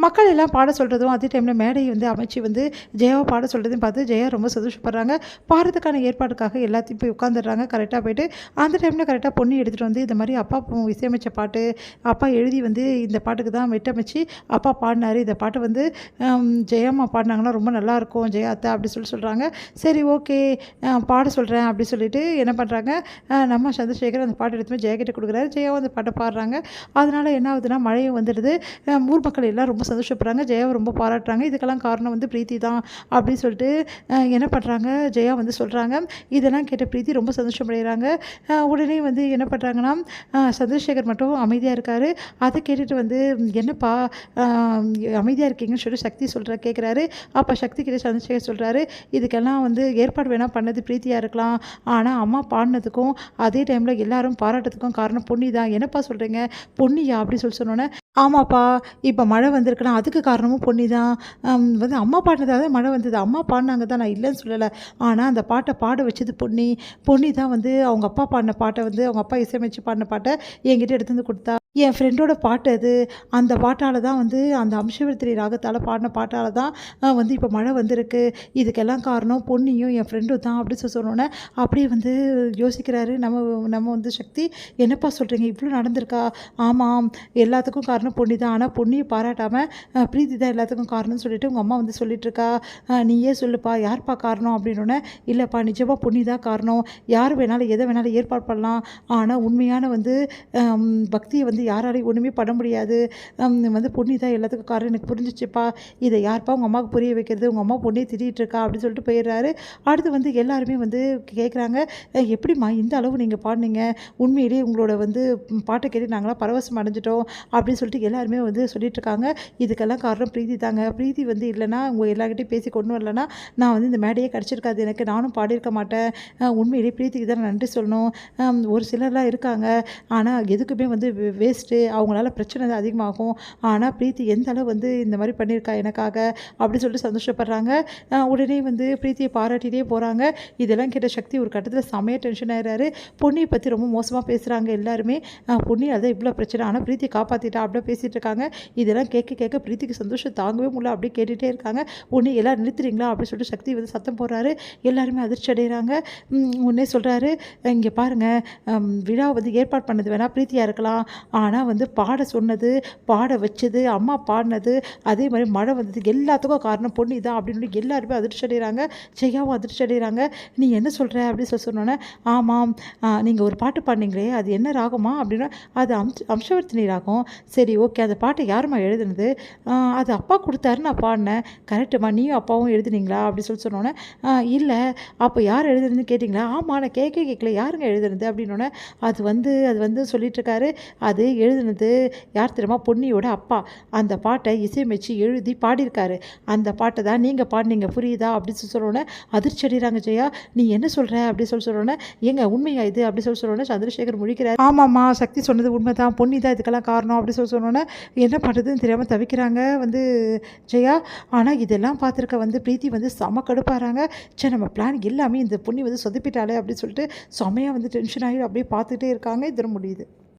மக்கள் எல்லாம் பாட சொல்கிறதும் அதே டைமில் மேடை வந்து அமைச்சு வந்து ஜெயாவை பாட சொல்கிறதையும் பார்த்து ஜெயா ரொம்ப சந்தோஷப்படுறாங்க. பாடுறதுக்கான ஏற்பாடுக்காக எல்லாத்தையும் போய் உட்காந்துடுறாங்க. கரெக்டாக போயிட்டு அந்த டைமில் கரெக்டாக பொண்ணு எடுத்துகிட்டு வந்து இந்த மாதிரி அப்பா இசையமைச்ச பாட்டு, அப்பா எழுதி வந்து இந்த பாட்டுக்கு தான் வெட்டமைச்சு அப்பா பாடினார், இந்த பாட்டை வந்து ஜெயம்மா பாடினாங்கன்னா ரொம்ப நல்லாயிருக்கும் ஜெயா அத்தை அப்படி சொல்கிறாங்க. சரி ஓகே பாட சொல்கிறேன் அப்படி சொல்லிட்டு என்ன பண்ணுறாங்க, நம்ம சந்திரசேகர் அந்த பாட்டு எடுத்துமே ஜெயா கிட்ட கொடுக்குறாரு. ஜெயாவும் அந்த பாட்டை பாடுறாங்க. அதனால் என்ன ஆகுதுன்னா மழையும் வந்துடுது. ஊர் மக்கள் எல்லாம் ரொம்ப சந்தோஷப்படுறாங்க. ஜெயாவை ரொம்ப பாராட்டுறாங்க. இதுக்கெல்லாம் காரணம் வந்து பிரீத்தி தான் அப்படின்னு சொல்லிட்டு என்ன பண்ணுறாங்க, ஜெயா வந்து சொல்கிறாங்க. இதெல்லாம் கேட்ட பிரீத்தி ரொம்ப சந்தோஷமடைகிறாங்க. உடனே வந்து என்ன பண்ணுறாங்கன்னா சந்திரசேகர் மட்டும் அமைதியாக இருக்கார். அதை கேட்டுட்டு வந்து என்னப்பா அமைதியாக இருக்கீங்கன்னு சொல்லி சக்தி கேட்குறாரு. அப்போ சக்தி கிட்ட சந்திரசேகர் சொல்கிறாரு, இதுக்கெல்லாம் வந்து ஏற்பாடு வேணால் பண்ணது பிரீத்தியாக இருக்கலாம், ஆனால் அம்மா பாடினதுக்கும் அதே டைமில் எல்லாரும் பாராட்டத்துக்கும் காரணம் பொன்னி தான். என்னப்பா சொல்கிறீங்க, பொன்னியா அப்படி சொன்னோன்னே, ஆமாப்பா இப்போ மழை வந்திருக்குன்னா அதுக்கு காரணமும் பொன்னி தான். வந்து அம்மா பாடினதாக தான் மழை வந்தது, அம்மா பாடினாங்க தான், நான் இல்லைன்னு சொல்லலை. ஆனால் அந்த பாட்டை பாட வச்சது பொன்னி தான் வந்து அவங்க அப்பா பாடின பாட்டை வந்து அவங்க அப்பா இசையமைச்சு பாடின பாட்டை என்கிட்ட எடுத்து வந்து கொடுத்தா. என் ஃப்ரெண்டோட பாட்டு அது. அந்த பாட்டால் தான் வந்து அந்த அம்சவர்த்தினி ராகத்தால் பாடின பாட்டால் தான் வந்து இப்போ மழை வந்திருக்கு. இதுக்கெல்லாம் காரணம் பொன்னியும் என் ஃப்ரெண்டும் தான் அப்படி சொன்னோன்னே அப்படியே வந்து யோசிக்கிறாரு நம்ம வந்து சக்தி. என்னப்பா சொல்கிறீங்க, இவ்வளோ நடந்திருக்கா? ஆமாம் எல்லாத்துக்கும் காரணம் பொன்னி தான், ஆனால் பொன்னியை பாராட்டாமல் பிரீத்தி தான் எல்லாத்துக்கும் காரணம்னு சொல்லிட்டு உங்கள் அம்மா வந்து சொல்லிகிட்ருக்கா. நீயே சொல்லுப்பா யார்ப்பா காரணம் அப்படின்னோடனே, இல்லைப்பா நிஜமாக பொன்னி தான் காரணம், யார் வேணாலும் எதை வேணாலும் ஏற்பாடு பண்ணலாம், ஆனால் உண்மையான வந்து பக்தியை வந்து யாராலையும் ஒன்றுமே பண்ண முடியாது, வந்து பொன்னி தான் எல்லாத்துக்கும் காரணம் எனக்கு புரிஞ்சிச்சுப்பா. இதை யார்ப்பா உங்கள் அம்மாவுக்கு புரிய வைக்கிறது, உங்கள் அம்மா பொண்ணியை திட்டிகிட்டு இருக்கா அப்படின்னு சொல்லிட்டு போயிடுறாரு. அடுத்து வந்து எல்லாருமே வந்து கேட்குறாங்க, எப்படிம்மா இந்த அளவு நீங்கள் பாடினீங்க, உண்மையிலேயே உங்களோட வந்து பாட்டை கேட்டு நாங்களாம் பரவசம் அடைஞ்சிட்டோம் அப்படின்னு சொல்லிட்டு எல்லாருமே வந்து சொல்லிட்டுருக்காங்க. இதுக்கெல்லாம் காரணம் பிரீத்தி தாங்க. பிரீத்தி வந்து இல்லைனா உங்கள் எல்லார்கிட்டையும் பேசி கொண்டு வரலன்னா நான் வந்து இந்த மேடையே கிடச்சிருக்காது எனக்கு, நானும் பாடியிருக்க மாட்டேன். உண்மையிலேயே பிரீத்திக்கு தான் நன்றி சொல்லணும். ஒரு சிலர்லாம் இருக்காங்க ஆனால் எதுக்குமே வந்து வேஸ்ட்டு, அவங்களால பிரச்சனை தான் அதிகமாகும். ஆனால் பிரீத்தி எந்த அளவு வந்து இந்த மாதிரி பண்ணியிருக்கா எனக்காக அப்படின்னு சொல்லிட்டு சந்தோஷப்படுறாங்க. உடனே வந்து பிரீத்தியை பாராட்டிகிட்டே போகிறாங்க. இதெல்லாம் கேட்ட சக்தி ஒரு கட்டத்தில் செமையாக டென்ஷன் ஆகிறாரு. பொன்னியை பற்றி ரொம்ப மோசமாக பேசுகிறாங்க எல்லாருமே. பொன்னி அதான் இவ்வளோ பிரச்சனை, ஆனால் பிரீத்தியை காப்பாற்றிட்டா அப்படியே பேசிகிட்டு இருக்காங்க. இதெல்லாம் கேட்க பிரீத்திக்கு சந்தோஷம் தாங்கவே முடியல, அப்படியே கேட்டுகிட்டே இருக்காங்க. பொன்னி எல்லாம் நிறுத்துறீங்களா அப்படின்னு சொல்லிட்டு சக்தி வந்து சத்தம் போடுறாரு. எல்லாருமே அதிர்ச்சி அடைகிறாங்க. உடனே சொல்கிறாரு, இங்கே பாருங்கள் விழா வந்து ஏற்பாடு பண்ணது வேணால் பிரீத்தியாக இருக்கலாம், ஆனால் வந்து பாட சொன்னது, பாட வச்சது, அம்மா பாடினது, அதே மாதிரி மழை வந்ததுக்கு எல்லாத்துக்கும் காரணம் பொன்னி தான் அப்படின்னு எல்லாருமே அதிர்ச்சி அடைகிறாங்க. ஜெயாவும் அதிர்ச்சி அடைகிறாங்க. நீ என்ன சொல்கிற அப்படின்னு சொன்னோன்னே, ஆமாம் நீங்கள் ஒரு பாட்டு பாடினீங்களே அது என்ன ராகமா அப்படின்னா, அது அம்சவர்த்தினி ராகம். சரி ஓகே, அந்த பாட்டை யாரும்மா எழுதுனது? அது அப்பா கொடுத்தாரு நான் பாடினேன். கரெக்டுமா, நீயும் அப்பாவும் எழுதுனீங்களா அப்படி சொன்னோன்னே, இல்லை அப்போ யார் எழுதுனதுன்னு கேட்டிங்களா? ஆமாம் நான் கேட்கல யாருங்க எழுதுனது அப்படின்னோடனே, அது வந்து சொல்லிட்டுருக்காரு, அது எழுதுனது யார் தெரியுமா, பொன்னியோட அப்பா. அந்த பாட்டை இசையமைச்சு எழுதி பாடியிருக்காரு. அந்த பாட்டை தான் நீங்கள் பாடினீங்க புரியுதா அப்படின்னு சொல்லணுன்னே அதிர்ச்சி அடைகிறாங்க ஜெயா. நீ என்ன சொல்கிற அப்படி சொல்லணுன்னே, ஏங்க உண்மையா இது அப்படி சொல்லணுன்னே சந்திரசேகர் முடிக்கிறார். ஆமாம்மா சக்தி சொன்னது உண்மை தான், பொன்னி தான் இதுக்கெல்லாம் காரணம் அப்படி சொன்னோன்னே என்ன பண்ணுறதுன்னு தெரியாமல் தவிக்கிறாங்க வந்து ஜெயா. ஆனால் இதெல்லாம் பார்த்துருக்க வந்து பிரீத்தி வந்து செம கடுப்பாகிறாங்க. சரி நம்ம பிளான் எல்லாமே இந்த பொன்னி வந்து சொதப்பிட்டாலே அப்படின்னு சொல்லிட்டு செமையாக வந்து டென்ஷன் ஆகி அப்படியே பார்த்துட்டே இருக்காங்க. இது முடியுது.